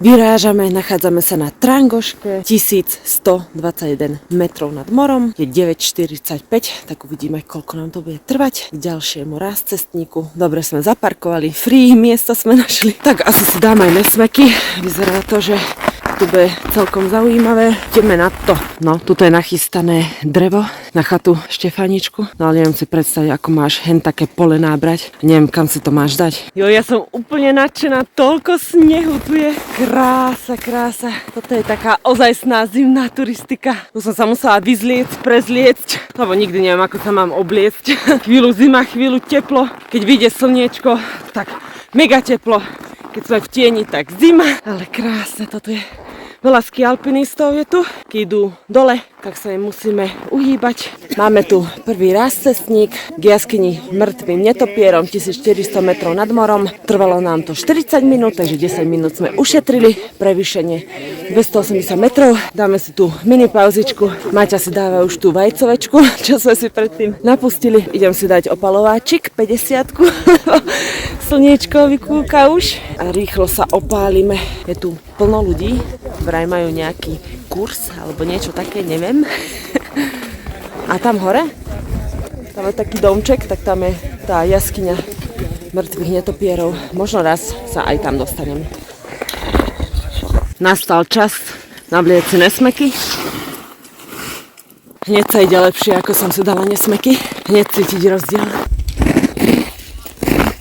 Vyrážame, nachádzame sa na Trangoške, 1121 metrov nad morom, je 9:45, tak uvidíme, koľko nám to bude trvať k ďalšiemu cestníku. Dobre sme zaparkovali, free miesto sme našli, tak asi si dám aj nesmeky, vyzerá to, že to bude celkom zaujímavé. Ideme na to. No, tuto je nachystané drevo na chatu Štefaničku. No ale neviem si predstaviť, ako máš hen také pole nábrať. Neviem, kam si to máš dať. Jo, ja som úplne nadšená. Toľko snehu tu je. Krása, krása. Toto je taká ozajstná zimná turistika. Tu som sa musela vyzliecť, prezliecť, lebo nikdy neviem, ako sa mám obliecť. Chvíľu zima, chvíľu teplo. Keď vyjde slniečko, tak mega teplo. Keď sme v tieni, tak zima. Ale krásne toto je. Veľa skialpinistov je tu. Keď idú dole, tak sa im musíme uhýbať. Máme tu prvý cestník k jaskyni mŕtvým netopierom, 1400 metrov nad morom. Trvalo nám to 40 minút, takže 10 minút sme ušetrili. Prevýšenie 280 metrov. Dáme si tú mini pauzičku. Maťa si dáva už tú vajcovečku, čo sme si predtým napustili. Idem si dať opalováčik, 50-ku. Slniečko vykúka už. A rýchlo sa opálime. Je tu plno ľudí. Vraj majú nejaký kurz alebo niečo také, neviem. A tam hore, tam je taký domček, tak tam je tá jaskyňa mŕtvych netopierov. Možno raz sa aj tam dostanem. Nastal čas nabliecť si nesmeky. Hneď sa ide lepšie, ako som si dala nesmeky. Hneď cítiť rozdiel.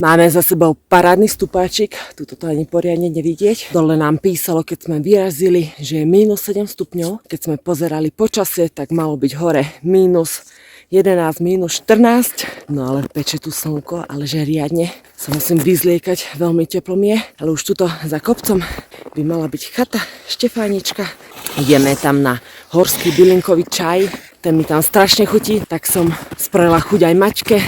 Máme za sebou parádny stupáčik, tuto to ani poriadne nevidieť. Dole nám písalo, keď sme vyrazili, že je minus 7 stupňov. Keď sme pozerali počasie, tak malo byť hore minus 11, minus 14. No ale peče tu slnko, ale že riadne sa musím vyzliekať, veľmi teplo mi je. Ale už tuto za kopcom by mala byť chata Štefánička. Ideme tam na horský bylinkový čaj, ten mi tam strašne chutí, tak som spravila chuť aj Maťke.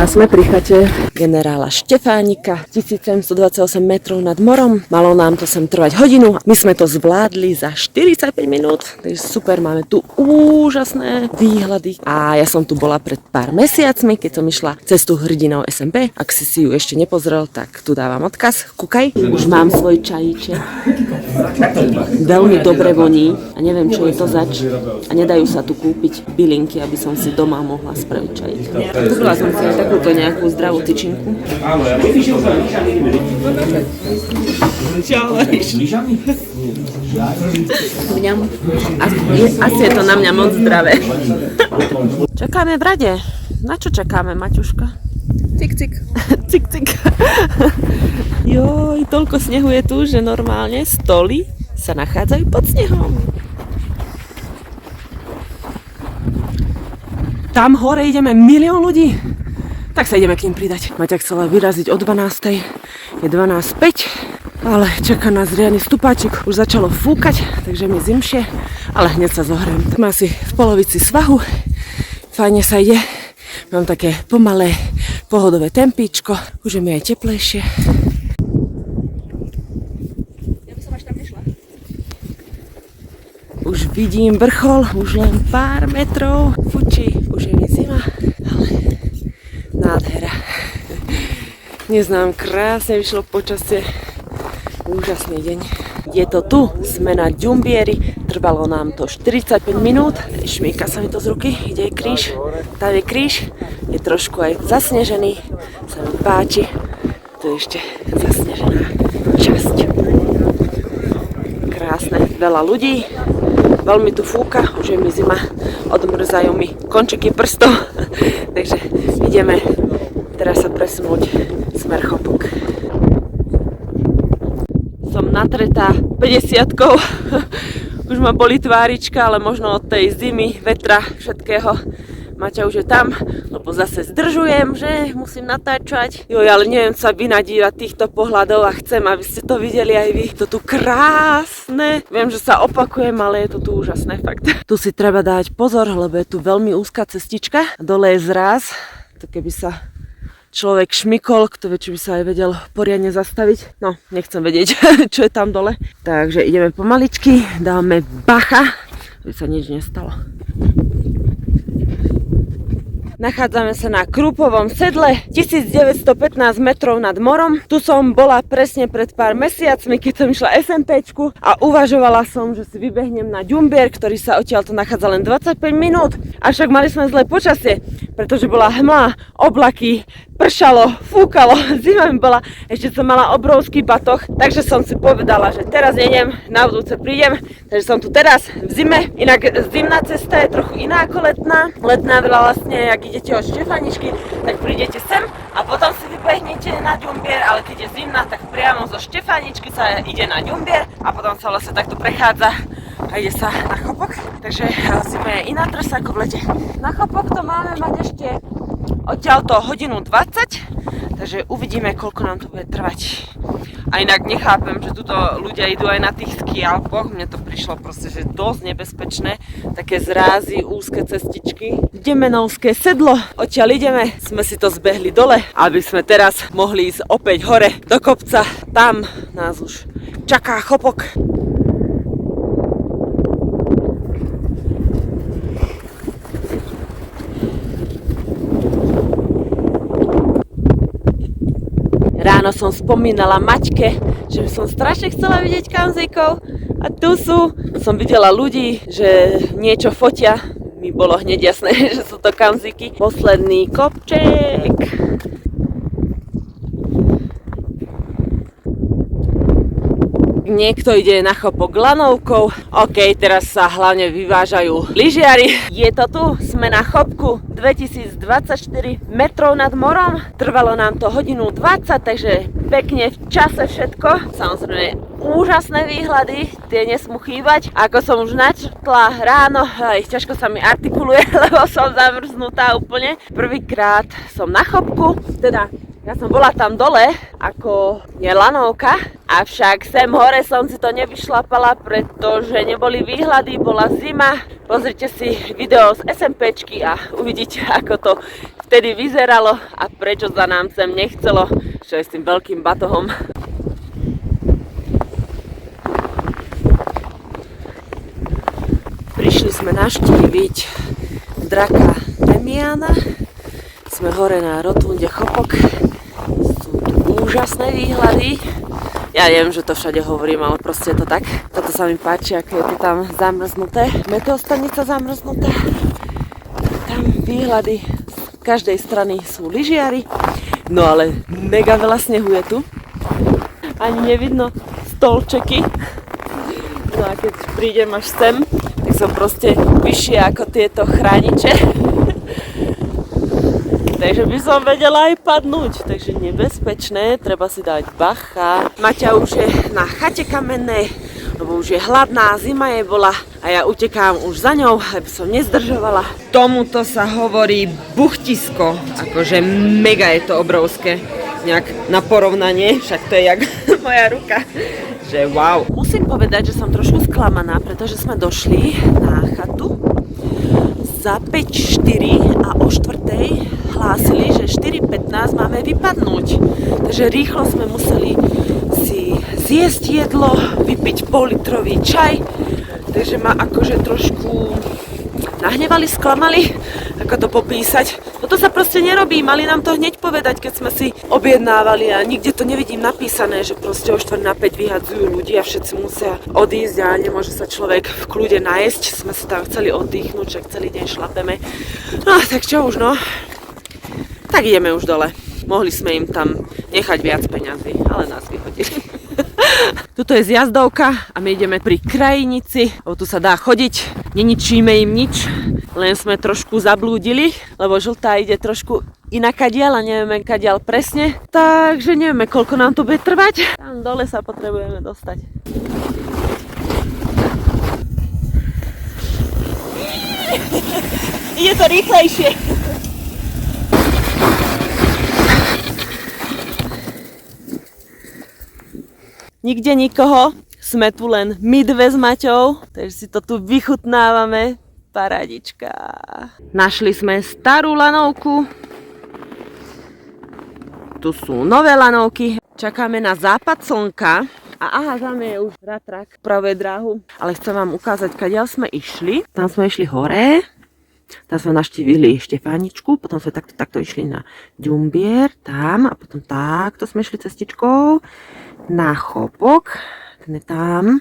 A sme pri chate generála Štefánika, 1728 metrov nad morom. Malo nám to sem trvať hodinu. My sme to zvládli za 45 minút, takže super, máme tu úžasné výhľady. A ja som tu bola pred pár mesiacmi, keď som išla cestu hrdinou SMP. Ak si ju ešte nepozrel, tak tu dávam odkaz. Kúkaj, už mám svoj čajíček. Veľmi dobre voní a neviem, čo je to zač. A nedajú sa tu kúpiť bylinky, aby som si doma mohla spraviť čajík. Kúpila som si aj takúto nejakú zdravú tyčinku. Asi je to na mňa moc zdravé. Čakáme v rade. Na čo čakáme, Maťuška? Cik, cik. Cik, cik. Joj, toľko snehu je tu, že normálne stoly sa nachádzajú pod snehom. Tam hore ideme milión ľudí. Tak sa ideme k ním pridať. Maťa chcela vyraziť o 12. Je 12:05, ale čaká nás riadny stupáčik. Už začalo fúkať, takže mi zimšie, ale hneď sa zohriem. Sme asi v polovici svahu. Fajne sa ide. Mám také pomalé, pohodové tempíčko. Už je mi aj teplejšie. Ja by som až tam nešla. Už vidím vrchol, už len pár metrov. Fučí, už je mi zima, ale nádhera. Neznám, krásne vyšlo počasie. Úžasný deň. Je to tu, sme na Ďumbieri. Trvalo nám to 45 minút. Šmýka sa mi to z ruky, ide je kríž. Tam je kríž, je trošku aj zasnežený. Sa mi páči. Tu je ešte zasnežená časť. Krásne, veľa ľudí. Veľmi tu fúka, už je mi zima. Odmrzajú mi končeky prstov. Takže ideme teraz sa presunúť smer Chopok. Som natretá 50-kou. Už ma boli tvárička, ale možno od tej zimy, vetra, všetkého. Maťa už je tam, lebo zase zdržujem, že musím natáčať. Jo, ale neviem sa vynadívať týchto pohľadov a chcem, aby ste to videli aj vy. To tu krásne. Viem, že sa opakujem, ale je to tu úžasné, fakt. Tu si treba dať pozor, lebo je tu veľmi úzka cestička. Dole je zráz, to keby sa človek šmykol, kto vie, či by sa aj vedel poriadne zastaviť. No, nechcem vedieť, čo je tam dole. Takže ideme pomaličky, dáme bacha, aby sa nič nestalo. Nachádzame sa na Krúpovom sedle, 1915 metrov nad morom. Tu som bola presne pred pár mesiacmi, keď som išla SMPčku a uvažovala som, že si vybehnem na Ďumbier, ktorý sa odtiaľto nachádza len 25 minút. Avšak mali sme zlé počasie, pretože bola hmla, oblaky, pršalo, fúkalo, zima mi bola, ešte som mala obrovský batoh, takže som si povedala, že teraz nejdem, na budúce prídem, takže som tu teraz v zime. Inak zimná cesta je trochu iná ako letná. Letná veľa vlastne, ak idete od Štefaničky, tak prídete sem a potom si vybehnete na Ďumbier, ale keď je zimná, tak priamo zo Štefaničky sa ide na Ďumbier a potom sa vlastne takto prechádza a ide sa na Chopok. Takže zima je iná trasa ako v lete. Na Chopok to máme mať ešte odtiaľto hodinu 20, takže uvidíme, koľko nám to bude trvať. A inak nechápem, že tuto ľudia idú aj na tých ski alpoch. Mne to prišlo proste, že dosť nebezpečné. Také zrázy, úzke cestičky. Demenovské sedlo, odtiaľ ideme. Sme si to zbehli dole, aby sme teraz mohli ísť opäť hore do kopca. Tam nás už čaká Chopok. Ráno som spomínala Maťke, že som strašne chcela vidieť kamzíkov a tu sú. Som videla ľudí, že niečo fotia. Mi bolo hneď jasné, že sú to kamzíky. Posledný kopček. Niekto ide na Chopok lanovkou. OK, teraz sa hlavne vyvážajú lyžiari. Je to tu, sme na Chopku, 2024 metrov nad morom. Trvalo nám to hodinu 20, takže pekne v čase všetko. Samozrejme úžasné výhľady, tie nesmú chýbať. Ako som už načrtla ráno, ťažko sa mi artikuluje, lebo som zamrznutá úplne. Prvýkrát som na Chopku, teda ja som bola tam dole ako lanovka, avšak sem hore som si to nevyšlapala, pretože neboli výhľady, bola zima. Pozrite si video z SMPčky a uvidíte, ako to vtedy vyzeralo a prečo sa nám sem nechcelo, čo je s tým veľkým batohom. Prišli sme navštíviť draka Demiana. Sme hore na rotunde Chopok. Sú tu úžasné výhľady. Ja neviem, že to všade hovorím, ale proste je to tak. Toto sa mi páči, ako je to tam zamrznuté. Meteostanica zamrznutá. Tam výhľady z každej strany sú lyžiari. No ale mega veľa snehu je tu. Ani nevidno stolčeky. No a keď prídem až sem, tak som proste vyššie ako tieto chrániče. Takže by som vedela aj padnúť, takže nebezpečné, treba si dať bacha. Maťa už je na chate kamennej, lebo už je hladná, zima jej bola a ja utekám už za ňou, aby som nezdržovala. Tomuto sa hovorí buchtisko, akože mega je to obrovské, nejak na porovnanie, však to je jak moja ruka, že wow. Musím povedať, že som trošku sklamaná, pretože sme došli na chatu za 5:04 a o 4:00 hlásili, že 4:15 máme vypadnúť. Takže rýchlo sme museli si zjesť jedlo, vypiť pol-litrový čaj. Takže ma akože trošku nahnevali, sklamali, ako to popísať. Toto sa proste nerobí, mali nám to hneď povedať, keď sme si objednávali a nikde to nevidím napísané, že proste o 4:45 vyhadzujú ľudí a všetci musia odísť a nemôže sa človek v kľude najesť. Sme si tam chceli oddychnúť, však celý deň šlapeme. No tak čo už no, tak ideme už dole. Mohli sme im tam nechať viac peňazí, ale nás vyhodili. Tuto je zjazdovka a my ideme pri krajnici, lebo tu sa dá chodiť, neničíme im nič, len sme trošku zablúdili, lebo žltá ide trošku inakadiaľ a nevieme kadiaľ presne, takže nevieme, koľko nám to bude trvať. Tam dole sa potrebujeme dostať. Ide to rýchlejšie. Nikde nikoho, sme tu len my dve s Maťou, takže si to tu vychutnávame. Parádička. Našli sme starú lanovku. Tu sú nové lanovky. Čakáme na západ slnka. A aha, tam je už ratrak, pravé dráhu. Ale chcem vám ukázať, kadiaľ sme išli. Tam sme išli hore. Tam sme navštívili Štefáničku, potom sme takto išli na Ďumbier, tam a potom takto sme išli cestičkou na Chopok, ten je tam,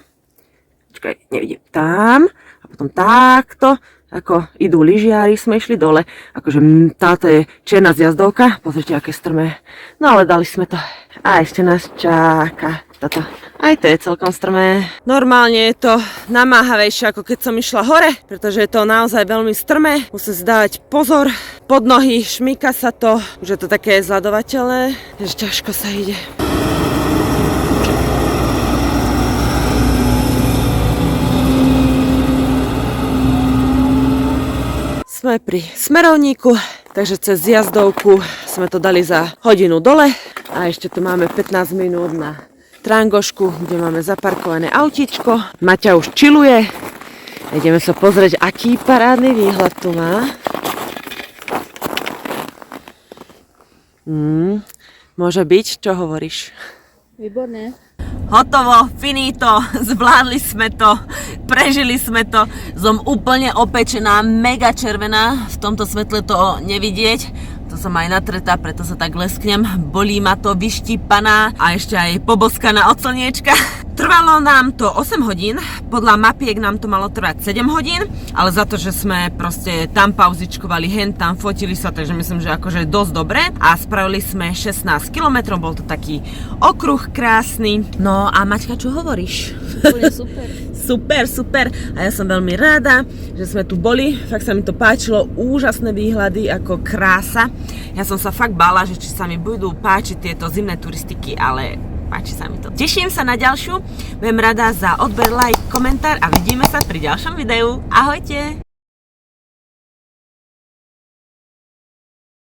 počkaj, nevidím, tam a potom takto, ako idú lyžiari, sme išli dole, akože táto je čierna zjazdovka, pozrite, aké strmé, no ale dali sme to a ešte nás čaká toto. Aj to je celkom strmé. Normálne je to namáhavejšie, ako keď som išla hore, pretože je to naozaj veľmi strmé. Musím si dávať pozor pod nohy, šmýka sa to, už je to také zľadovateľné, že ťažko sa ide. Sme pri smerovníku, takže cez jazdovku sme to dali za hodinu dole a ešte tu máme 15 minút na Trangošku, kde máme zaparkované autíčko. Maťa už chilluje. Ideme sa pozrieť, aký parádny výhľad tu má. Môže byť? Čo hovoríš? Výborné. Hotovo, finito, zvládli sme to, prežili sme to. Som úplne opečená, mega červená, v tomto svetle to nevidieť. To som aj natretá, preto sa tak lesknem. Bolí ma to, vyštípaná a ešte aj poboskaná od slniečka. Trvalo nám to 8 hodín, podľa mapiek nám to malo trvať 7 hodín, ale za to, že sme proste tam pauzičkovali, hen tam fotili sa, takže myslím, že akože dosť dobre. A spravili sme 16 km, bol to taký okruh krásny. No a Maťka, čo hovoríš? Úplne super. Super. A ja som veľmi rada, že sme tu boli. Fakt sa mi to páčilo. Úžasné výhľady, ako krása. Ja som sa fakt bála, že či sa mi budú páčiť tieto zimné turistiky, ale páči sa mi to. Teším sa na ďalšiu. Budem rada za odber, like, komentár a vidíme sa pri ďalšom videu. Ahojte!